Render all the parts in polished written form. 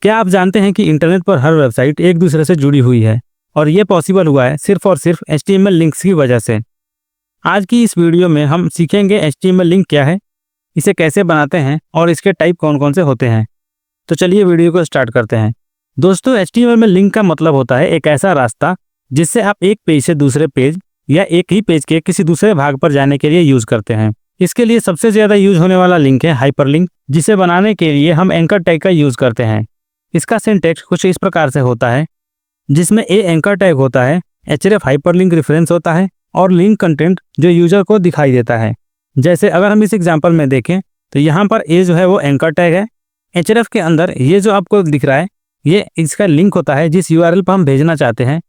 क्या आप जानते हैं कि इंटरनेट पर हर वेबसाइट एक दूसरे से जुड़ी हुई है और ये पॉसिबल हुआ है सिर्फ और सिर्फ HTML लिंक्स की वजह से। आज की इस वीडियो में हम सीखेंगे HTML लिंक क्या है, इसे कैसे बनाते हैं और इसके टाइप कौन कौन से होते हैं। तो चलिए वीडियो को स्टार्ट करते हैं। दोस्तों, HTML में लिंक का मतलब होता है एक ऐसा रास्ता जिससे आप एक पेज से दूसरे पेज या एक ही पेज के किसी दूसरे भाग पर जाने के लिए यूज करते हैं। इसके लिए सबसे ज्यादा यूज होने वाला लिंक है हाइपरलिंक, जिसे बनाने के लिए हम एंकर टैग का यूज करते हैं। इसका सिंटैक्स कुछ इस प्रकार से होता है, जिसमें ए एंकर टैग होता है, href हाइपरलिंक रेफरेंस होता है और लिंक कंटेंट जो यूजर को दिखाई देता है। जैसे अगर हम इस एग्जांपल में देखें तो यहाँ पर ए जो है वो एंकर टैग है, href के अंदर ये जो आपको दिख रहा है ये इसका लिंक होता है जिस URL पर हम भेजना चाहते हैं,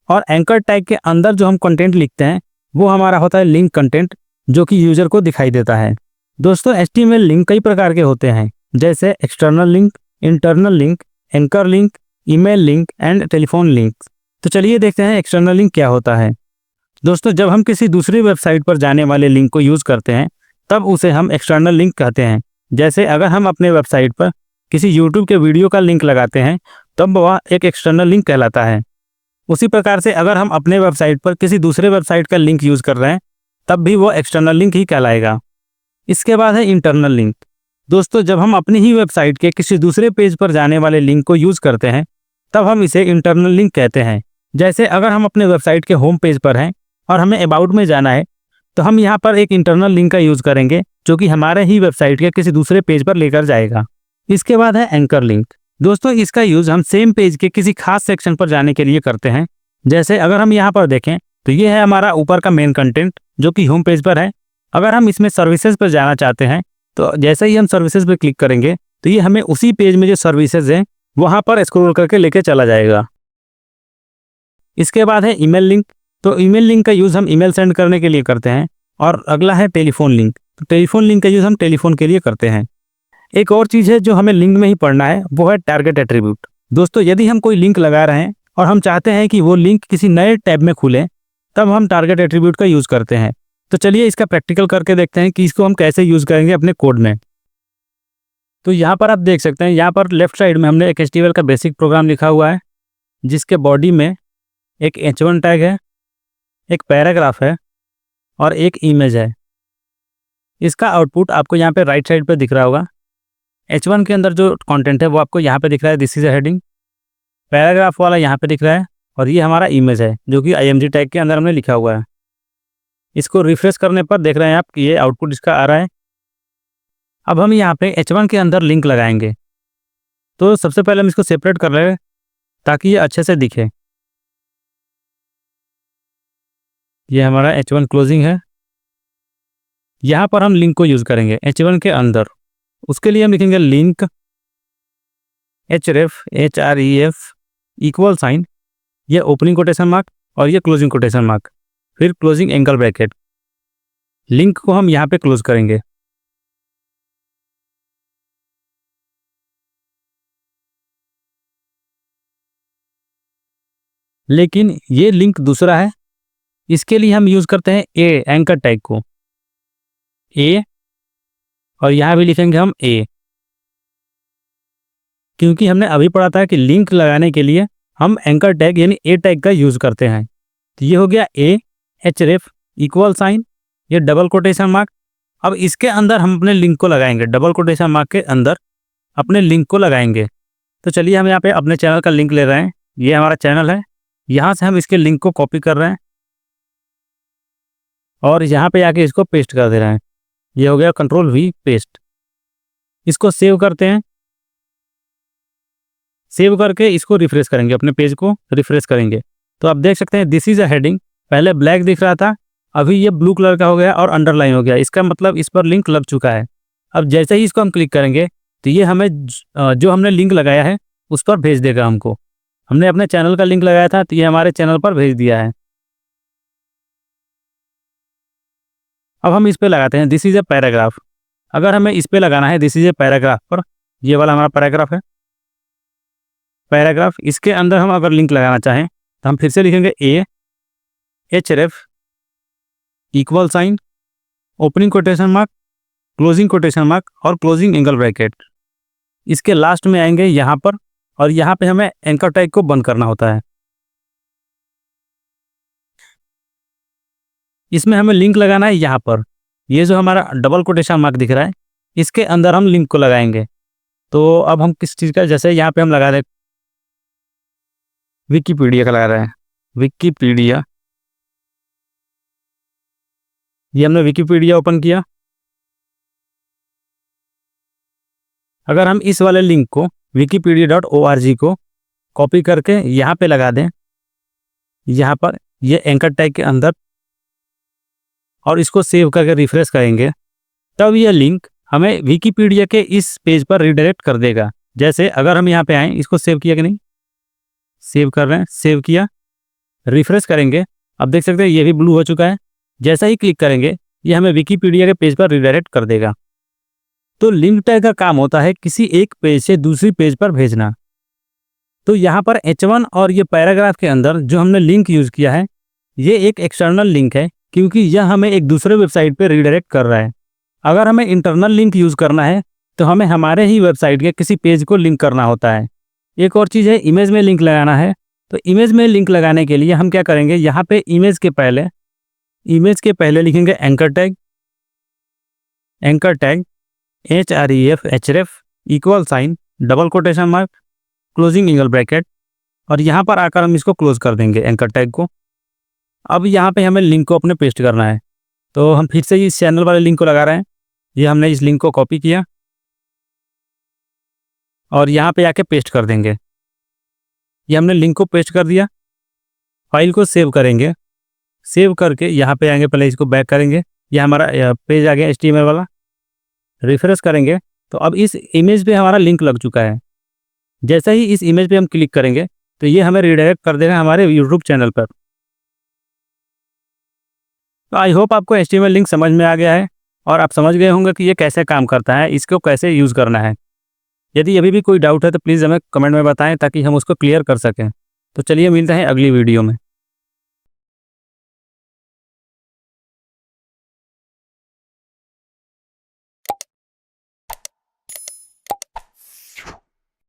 और एंकर टैग के अंदर जो हम कंटेंट लिखते हैं वो हमारा होता है लिंक कंटेंट जो कि यूजर को दिखाई देता है। दोस्तों, HTML लिंक कई प्रकार के होते हैं, जैसे external link, internal link, anchor link, email link and telephone link. तो चलिए देखते हैं एक्सटर्नल लिंक क्या होता है। दोस्तों, जब हम किसी दूसरी वेबसाइट पर जाने वाले लिंक को यूज करते हैं तब उसे हम एक्सटर्नल लिंक कहते हैं। जैसे अगर हम अपने वेबसाइट पर किसी YouTube के वीडियो का लिंक लगाते हैं तब वह एक एक्सटर्नल लिंक कहलाता है। उसी प्रकार से अगर हम अपने वेबसाइट पर किसी दूसरे वेबसाइट का लिंक यूज कर रहे हैं तब भी वो एक्सटर्नल लिंक ही कहलाएगा। इसके बाद है इंटरनल लिंक। दोस्तों, जब हम अपनी ही वेबसाइट के किसी दूसरे पेज पर जाने वाले लिंक को यूज करते हैं तब हम इसे इंटरनल लिंक कहते हैं। जैसे अगर हम अपने वेबसाइट के होम पेज पर हैं और हमें अबाउट में जाना है तो हम यहाँ पर एक इंटरनल लिंक का यूज करेंगे जो कि हमारे ही वेबसाइट के किसी दूसरे पेज पर लेकर जाएगा। इसके बाद है एंकर लिंक। दोस्तों, इसका यूज हम सेम पेज के किसी खास सेक्शन पर जाने के लिए करते हैं। जैसे अगर हम यहाँ पर देखें तो ये है हमारा ऊपर का मेन कंटेंट जो कि होम पेज पर है। अगर हम इसमें सर्विसेज पर जाना चाहते हैं तो जैसे ही हम सर्विसेज पर क्लिक करेंगे तो ये हमें उसी पेज में जो सर्विसेज हैं वहां पर स्क्रॉल करके लेके चला जाएगा। इसके बाद है ईमेल लिंक। तो ईमेल लिंक का यूज हम ईमेल सेंड करने के लिए करते हैं। और अगला है टेलीफोन लिंक। तो टेलीफोन लिंक का यूज हम टेलीफोन के लिए करते हैं। एक और चीज है जो हमें लिंक में ही पढ़ना है, वो है टारगेट एट्रीब्यूट। दोस्तों, यदि हम कोई लिंक लगा रहे हैं और हम चाहते हैं कि वो लिंक किसी नए टैब में खुले तब हम टारगेट एट्रीब्यूट का यूज करते हैं। तो चलिए इसका प्रैक्टिकल करके देखते हैं कि इसको हम कैसे यूज करेंगे अपने कोड में। तो यहाँ पर आप देख सकते हैं, यहाँ पर लेफ्ट साइड में हमने एक HTML का बेसिक प्रोग्राम लिखा हुआ है जिसके बॉडी में एक h1 टैग है, एक पैराग्राफ है और एक इमेज है। इसका आउटपुट आपको यहाँ पे राइट साइड पे दिख रहा होगा। h1 के अंदर जो कंटेंट है वो आपको यहाँ पे दिख रहा है, this is a heading. Paragraph वाला यहाँ पे दिख रहा है और ये हमारा इमेज है जो कि img टैग के अंदर हमने लिखा हुआ है। इसको रिफ्रेश करने पर देख रहे हैं आप कि ये आउटपुट इसका आ रहा है। अब हम यहाँ पे h1 के अंदर लिंक लगाएंगे। तो सबसे पहले हम इसको सेपरेट कर रहे हैं ताकि ये अच्छे से दिखे। ये हमारा h1 क्लोजिंग है। यहाँ पर हम लिंक को यूज करेंगे h1 के अंदर। उसके लिए हम लिखेंगे लिंक href इक्वल साइन, ये ओपनिंग कोटेशन मार्क और ये क्लोजिंग कोटेशन मार्क, फिर क्लोजिंग एंगल ब्रैकेट। लिंक को हम यहाँ पे क्लोज करेंगे। लेकिन ये लिंक दूसरा है, इसके लिए हम यूज करते हैं ए एंकर टैग को, ए, और यहाँ भी लिखेंगे हम ए, क्योंकि हमने अभी पढ़ा था कि लिंक लगाने के लिए हम एंकर टैग यानी ए टैग का यूज करते हैं। तो ये हो गया ए href इक्वल साइन, ये डबल कोटेशन मार्क। अब इसके अंदर हम अपने लिंक को लगाएंगे, डबल कोटेशन मार्क के अंदर अपने लिंक को लगाएंगे। तो चलिए हम यहाँ पे अपने चैनल का लिंक ले रहे हैं। ये हमारा चैनल है, यहाँ से हम इसके लिंक को कॉपी कर रहे हैं और यहाँ पे आके इसको पेस्ट कर दे रहे हैं। ये हो गया Ctrl+V पेस्ट। इसको सेव करते हैं। सेव करके इसको रिफ्रेश करेंगे, अपने पेज को रिफ्रेश करेंगे तो आप देख सकते हैं दिस इज अ हेडिंग। पहले ब्लैक दिख रहा था, अभी ये ब्लू कलर का हो गया और अंडरलाइन हो गया। इसका मतलब इस पर लिंक लग चुका है। अब जैसे ही इसको हम क्लिक करेंगे तो ये हमें जो हमने लिंक लगाया है उस पर भेज देगा हमको। हमने अपने चैनल का लिंक लगाया था तो ये हमारे चैनल पर भेज दिया है। अब हम इस पे लगाते हैं दिस इज अ पैराग्राफ। अगर हमें इस पे लगाना है दिस इज अ पैराग्राफ पर, ये वाला हमारा पैराग्राफ है। पैराग्राफ, इसके अंदर हम अगर लिंक लगाना चाहें तो हम फिर से लिखेंगे a href equal sign, opening quotation mark, closing quotation mark और क्लोजिंग एंगल ब्रैकेट। इसके लास्ट में आएंगे यहाँ पर और यहाँ पे हमें एंकर टैग को बंद करना होता है। इसमें हमें लिंक लगाना है यहाँ पर, ये जो हमारा डबल कोटेशन मार्क दिख रहा है इसके अंदर हम लिंक को लगाएंगे। तो अब हम किस चीज़ का, जैसे यहाँ पे हम लगा रहे विकीपीडिया का लगा रहे हैं, विकीपीडिया, ये हमने विकीपीडिया ओपन किया। अगर हम इस वाले लिंक को wikipedia.org को कॉपी करके यहाँ पे लगा दें, यहाँ पर ये एंकर टैग के अंदर, और इसको सेव करके रिफ्रेश करेंगे, तब यह लिंक हमें विकीपीडिया के इस पेज पर रिडायरेक्ट कर देगा। जैसे अगर हम यहाँ पे आए, इसको सेव किया कि नहीं, सेव कर रहे हैं, सेव किया, रिफ्रेश करेंगे, अब देख सकते हैं ये भी ब्लू हो चुका है। जैसा ही क्लिक करेंगे ये हमें विकीपीडिया के पेज पर रिडायरेक्ट कर देगा। तो लिंक टैग का काम होता है किसी एक पेज से दूसरी पेज पर भेजना। तो यहाँ पर H1 और ये पैराग्राफ के अंदर जो हमने लिंक यूज़ किया है ये एक एक्सटर्नल लिंक है, क्योंकि यह हमें एक दूसरे वेबसाइट पर रिडायरेक्ट कर रहा है। अगर हमें इंटरनल लिंक यूज़ करना है तो हमें हमारे ही वेबसाइट के किसी पेज को लिंक करना होता है। एक और चीज़ है, इमेज में लिंक लगाना है। तो इमेज में लिंक लगाने के लिए हम क्या करेंगे, यहाँ पे इमेज के पहले लिखेंगे anchor tag, href equal sign double quotation mark closing angle bracket, और यहाँ पर आकर हम इसको क्लोज कर देंगे एंकर टैग को। अब यहाँ पे हमें लिंक को अपने पेस्ट करना है। तो हम फिर से इस चैनल वाले लिंक को लगा रहे हैं, ये हमने इस लिंक को कॉपी किया और यहाँ पे आके पेस्ट कर देंगे। ये हमने लिंक को पेस्ट कर दिया। फाइल को सेव करेंगे, सेव करके यहाँ पे आएंगे, पहले इसको बैक करेंगे, यह हमारा पेज आ गया HTML वाला। रिफ्रेश करेंगे तो अब इस इमेज पे हमारा लिंक लग चुका है। जैसे ही इस इमेज पे हम क्लिक करेंगे तो ये हमें रिडायरेक्ट कर देगा हमारे यूट्यूब चैनल पर। तो आई होप आपको HTML लिंक समझ में आ गया है और आप समझ गए होंगे कि ये कैसे काम करता है, इसको कैसे यूज़ करना है। यदि अभी भी कोई डाउट है तो प्लीज़ हमें कमेंट में बताएं ताकि हम उसको क्लियर कर सकें। तो चलिए मिलते हैं अगली वीडियो में।